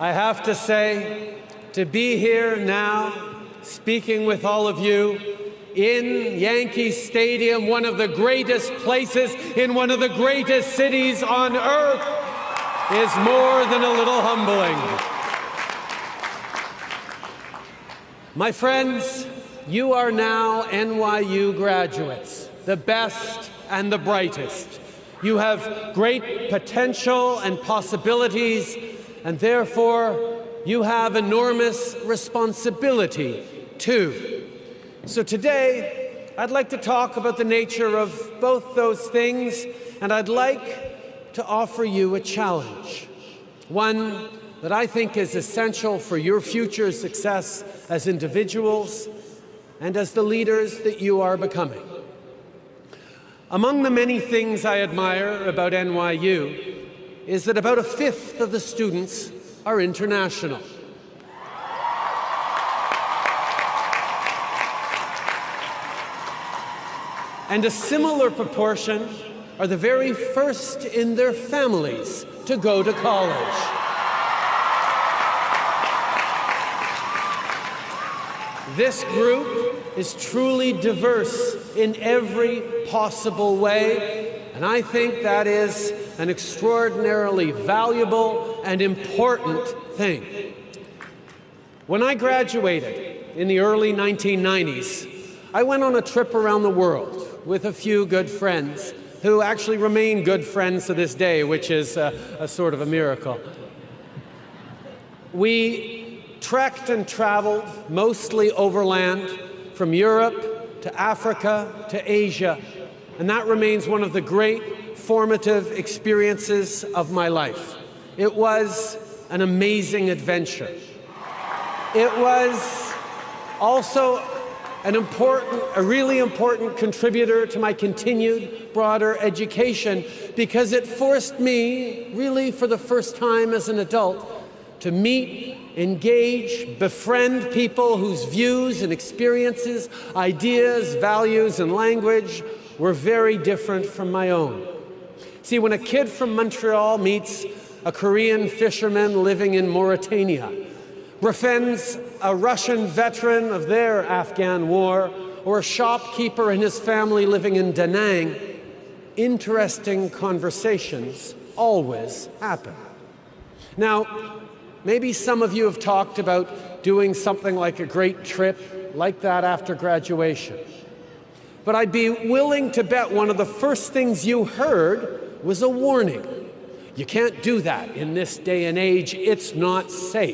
I have to say, to be here now, speaking with all of you in Yankee Stadium, one of the greatest places in one of the greatest cities on earth, is more than a little humbling. My friends, you are now NYU graduates, the best and the brightest. You have great potential and possibilities, and therefore you have enormous responsibility too. So today, I'd like to talk about the nature of both those things, and I'd like to offer you a challenge, one that I think is essential for your future success as individuals and as the leaders that you are becoming. Among the many things I admire about NYU is that about a fifth of the students are international. And a similar proportion are the very first in their families to go to college. This group is truly diverse in every possible way, and I think that is an extraordinarily valuable and important thing. When I graduated in the early 1990s, I went on a trip around the world with a few good friends who actually remain good friends to this day, which is a sort of a miracle. We trekked and traveled, mostly overland, from Europe to Africa to Asia, and that remains one of the great formative experiences of my life. It was an amazing adventure. It was also a really important contributor to my continued broader education, because it forced me, really for the first time as an adult, to meet, engage, befriend people whose views and experiences, ideas, values, and language were very different from my own. See, when a kid from Montreal meets a Korean fisherman living in Mauritania, befriends a Russian veteran of their Afghan war, or a shopkeeper and his family living in Da Nang, interesting conversations always happen. Now, maybe some of you have talked about doing something like a great trip like that after graduation. But I'd be willing to bet one of the first things you heard was a warning. You can't do that in this day and age. It's not safe.